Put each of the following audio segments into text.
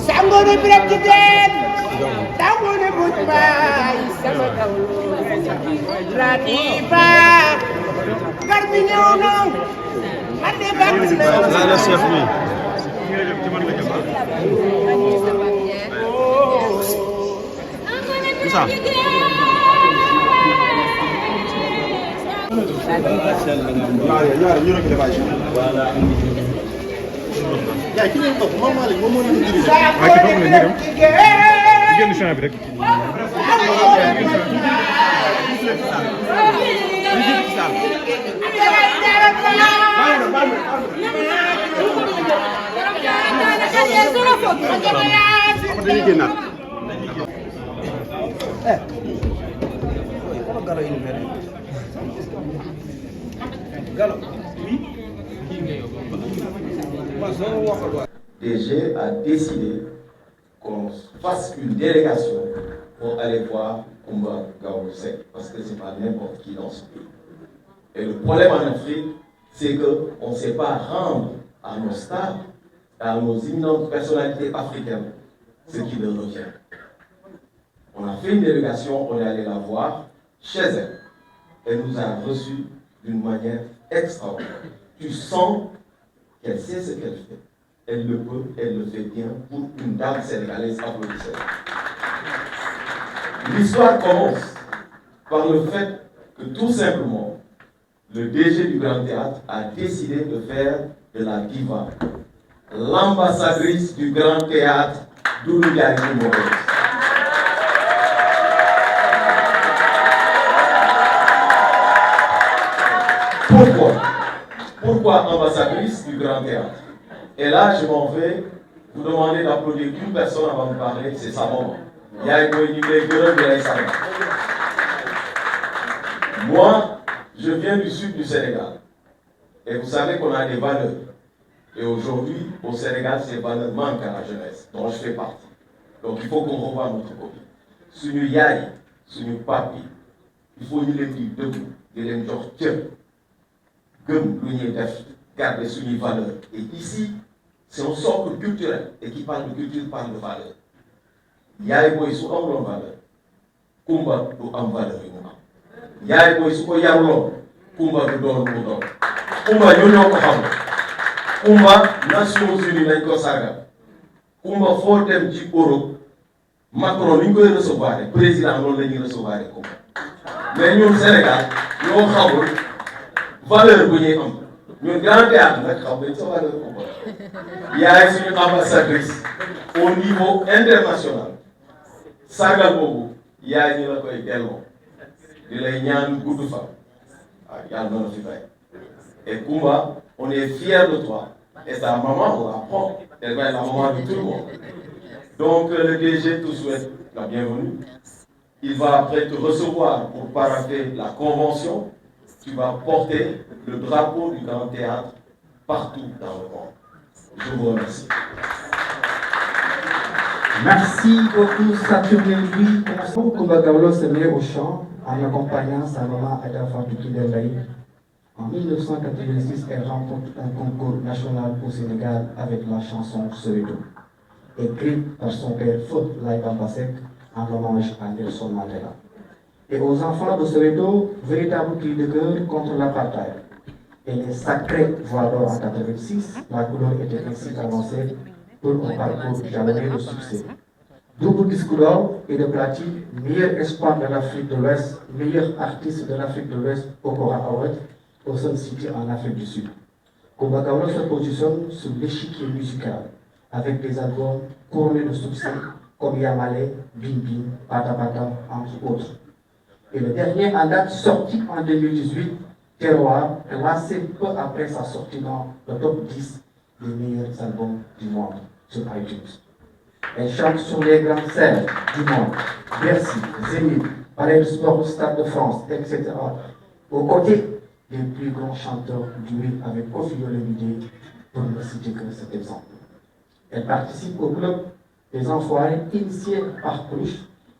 Sangone Brakiden, Sangone Butbai, Samakaulu, Radiba, Garbinono, Là, le chef, oui. Où ça? DG a décidé qu'on fasse une délégation pour aller voir Coumba Gawlo Seck, parce que ce n'est pas n'importe qui dans ce pays. Et le problème en Afrique, c'est qu'on ne sait pas rendre à nos stars, à nos imminentes personnalités africaines, ce qui leur revient. On a fait une délégation, on est allé la voir chez elle. Elle nous a reçus d'une manière extraordinaire. Tu sens qu'elle sait ce qu'elle fait. Elle le peut, elle le fait bien pour une dame sénégalaise applaudissante. L'histoire commence par le fait que tout simplement, le DG du Grand Théâtre a décidé de faire de la diva l'ambassadrice du Grand Théâtre, Doudou Ndiaye Coumba. Pourquoi ambassadrice du Grand Théâtre? Et là, je m'en vais vous demander d'applaudir une personne avant de parler, c'est sa maman. Moi, je viens du sud du Sénégal. Et vous savez qu'on a des valeurs. Et aujourd'hui, au Sénégal, ces valeurs manquent à la jeunesse, dont je fais partie. Donc il faut qu'on revoie notre copie. Suñu yaay, suñu papi, il faut ñu leen di dëggu, di leen jox cër, gëm lu ñuy def, garder suñuy valeurs. Et ici, c'est un socle culturel. Et qui parle de culture parle de valeur. Yaay booy su amuloon valeur, Coumba du am valeur yu mu am. Yaay booy su ko yaruloon, Coumba du doon mu doon. Coumba ñoo ñoo ko xam. Coumba Nations Unies nañ ko sargal. Coumba foo dem ci Europe, Macron ni ñu koy recevoir, président loolu la ñuy recevoir Coumba. Mais ñun Sénégal ñoo xamul valeur bu ñuy am. ñun Grand Théâtre nag xam nañ sa valeur Coumba. yaay suñu ambassadrice au niveau international. sargal boobu yaay ñu la koy delloo. di lay ñaan gudd fan. waaw yàlla na la fi bay. Et Coumba, on est fiers de toi. Et ta maman, on la prend. Elle va être la maman de tout le monde. Donc le DG te souhaite la bienvenue. Il va après te recevoir pour parapher la convention. Tu vas porter le drapeau du Grand Théâtre partout dans le monde. Je vous remercie. Merci beaucoup, Saturne Louis. Coumba Gawlo se met au chant en accompagnant sa maman Adja Fatou Kiné Mbaye. En 1986, elle remporte un concours national au Sénégal avec la chanson Soweto, écrite par son père Feu Laye Bamba Seck en hommage à Nelson Mandela. Et aux enfants de Soweto, véritable cri de cœur contre l'apartheid. Et les sacrés voix d'or en 86, la couleur était ainsi annoncée pour un parcours jalonné de succès. Double disque d'or et de platine, meilleur espoir de l'Afrique de l'Ouest, meilleur artiste de l'Afrique de l'Ouest au Kora Award, au Sun City en Afrique du Sud. Coumba Gawlo se positionne sur l'échiquier musical avec des albums couronnés de succès comme Yamale, Bim Bim, Pata Pata, entre autres. Et le dernier en date sorti en 2018, Terroir, classé peu après sa sortie dans le top 10 des meilleurs albums du monde sur iTunes. Elle chante sur les grandes scènes du monde, Bercy, Zénith, Palais de Sport, Stade de France, etc. Aux côtés des plus grands chanteurs du rythme avec Koffi Olomide, pour ne citer que cet exemple. Elle participe au club des Enfoirés, initié par Coluche.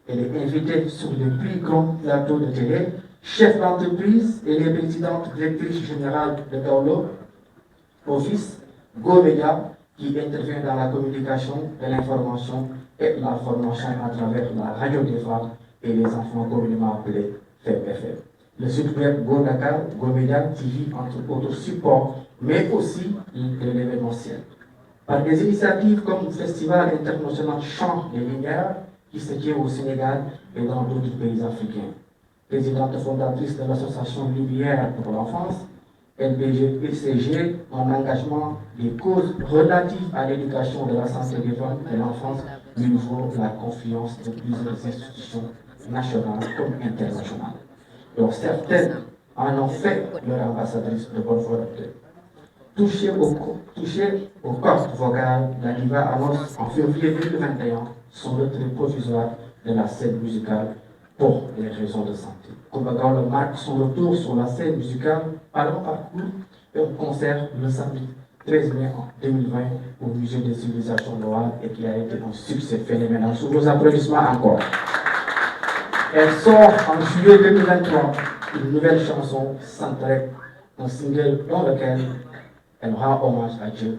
Elle est invitée sur les plus grands plateaux de télé chef d'entreprise, elle est présidente directrice générale de Gaulo, office Go-Media, qui intervient dans la communication et l'information et la formation à travers la radio des femmes et les enfants communément appelés FEM-FM. Le site web Go Dakar, Go-Media TV, entre autres supports, mais aussi de l'événementiel. Par des initiatives comme le Festival international Chant des Lumières, qui se tient au Sénégal et dans d'autres pays africains. Présidente fondatrice de l'association Lumière pour l'enfance, LBG-PCG, en engagement des causes relatives à l'éducation de la santé des femmes et de l'enfance, lui vaut la confiance de plusieurs institutions nationales comme internationales. Donc certaines en ont fait leur ambassadrice de bonne volonté. Touché au corps vocal, la diva annonce en février 2021 son retrait provisoire de la scène musicale pour des raisons de santé. Coumba Gawlo marque son retour sur la scène musicale par un parcours et un concert le samedi 13 mai 2020 au Musée des civilisations noires et qui a été un succès phénoménal. Sous vos applaudissements encore. Elle sort en juillet 2023 une nouvelle chanson, Santrek, un single dans lequel elle rend hommage à Dieu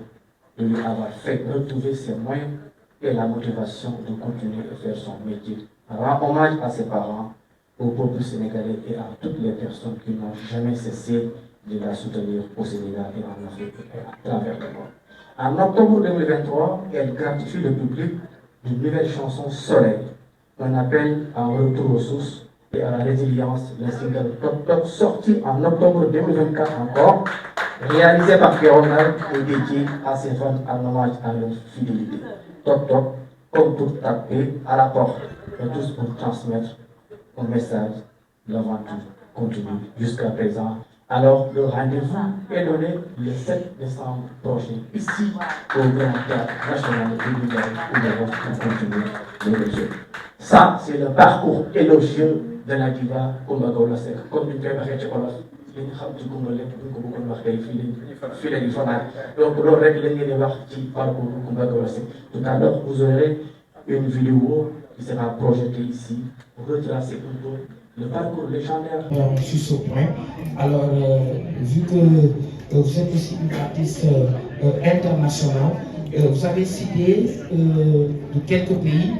de lui avoir fait retrouver ses moyens et la motivation de continuer à faire son métier. Elle rend hommage à ses parents, au peuple sénégalais et à toutes les personnes qui n'ont jamais cessé de la soutenir au Sénégal et en Afrique et à travers le monde. En octobre 2023, elle gratifie le public d'une nouvelle chanson Soleil, un appel à un retour aux sources et à la résilience, le single Top Top, sorti en octobre 2024 encore, réalisé par Kéronal et dédié à ses fans en hommage à leur fidélité. Top Top, comme tout tapé à la porte, et tous pour transmettre un message, l'aventure continue jusqu'à présent. Alors, le rendez-vous est donné le 7 décembre prochain, ici, au Grand Théâtre National de Dubaï, où nous allons continuer l'élogieux. Ça, c'est le parcours élogieux de la diva Coumba Gawlo Seck. Comme nous l'avons dit, li ñu xam ci Coumba lépp bu ñu ko bëggoon wax tey fii la ñu fanaan. Donc loolu rek la ngeen di wax ci parcours Coumba Gawlo Seck. Tout à l'heure, vous aurez une vidéo qui sera projetée ici pour retracer un peu le parcours légendaire. Sur ce point, alors vu que vous êtes aussi une artiste internationale, vous avez cité de quelques pays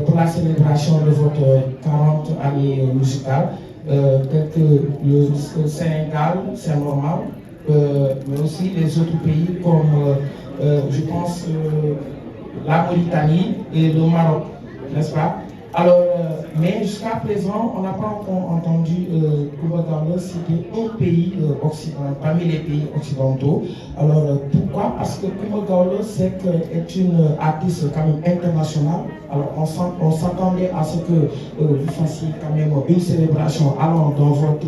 pour la célébration de votre 40 années musicale, tels que le Sénégal, c'est normal, mais aussi les autres pays comme, je pense, la Mauritanie et le Maroc, n'est-ce pas? Alors, mais jusqu'à présent, on n'a pas encore entendu Coumba Gawlo citer un pays occidental, parmi les pays occidentaux. Alors, pourquoi? Parce que Coumba Gawlo est une artiste quand même internationale. Alors, on s'attendait à ce que vous fassiez quand même une célébration allant dans votre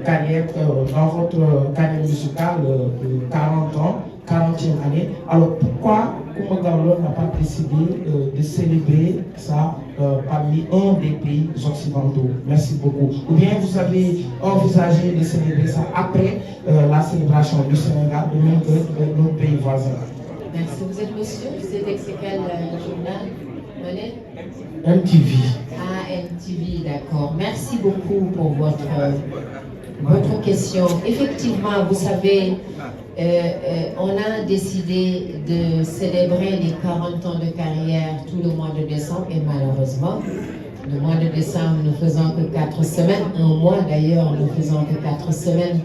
carrière musicale de 40 ans, 40e année. Alors, pourquoi Coumba Gawlo n'a pas décidé de célébrer ça parmi un des pays occidentaux? Merci beaucoup. Ou bien vous avez envisagé de célébrer ça après la célébration du Sénégal, de même que nos pays voisins? Merci. Vous êtes monsieur? Vous êtes ex quel journal? MTV. Ah, MTV, d'accord. Merci beaucoup pour votre question. Effectivement, vous savez, on a décidé de célébrer les 40 ans de carrière tout le mois de décembre et malheureusement, le mois de décembre, nous ne faisons que 4 semaines, un mois d'ailleurs, nous ne faisons que 4 semaines.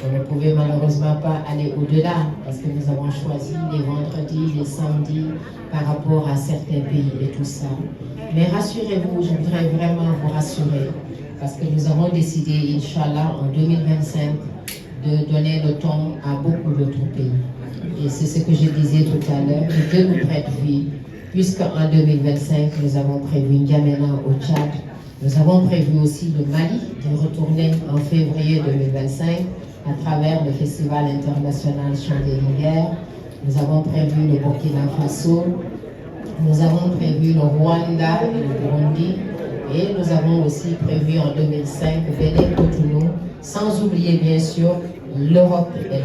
On ne pouvait malheureusement pas aller au-delà parce que nous avons choisi les vendredis, les samedis par rapport à certains pays et tout ça. Mais rassurez-vous, je voudrais vraiment vous rassurer parce que nous avons décidé, Inch'Allah, en 2025, de donner le ton à beaucoup d'autres pays. Et c'est ce que je disais tout à l'heure, que Dieu nous prête vie, puisqu'en 2025, nous avons prévu N'Djamena au Tchad, nous avons prévu aussi le Mali, de retourner en février 2025 à travers le Festival international Chant des Lumières. Nous avons prévu le Burkina Faso, nous avons prévu le Rwanda et le Burundi, et nous avons aussi prévu en 2005 Bénin, Cotonou, sans oublier bien sûr l'Europe et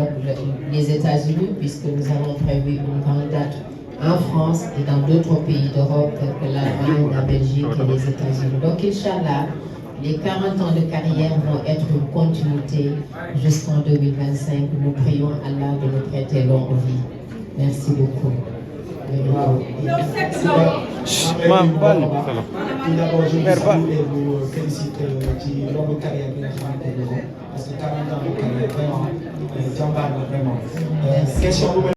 les États-Unis, puisque nous avons prévu une grande date en France et dans d'autres pays d'Europe, tels que l'Allemagne, la Belgique et les États-Unis. Donc, Inch'Allah, les 40 ans de carrière vont être une continuité jusqu'en 2025. Nous prions Allah de nous prêter longue vie. Merci beaucoup. Tout d'abord, je vous salue et vous félicite ci longue carrière bi nga xamante ne parce que 40 ans de carrière vraiment jàmbaar la vraiment. Question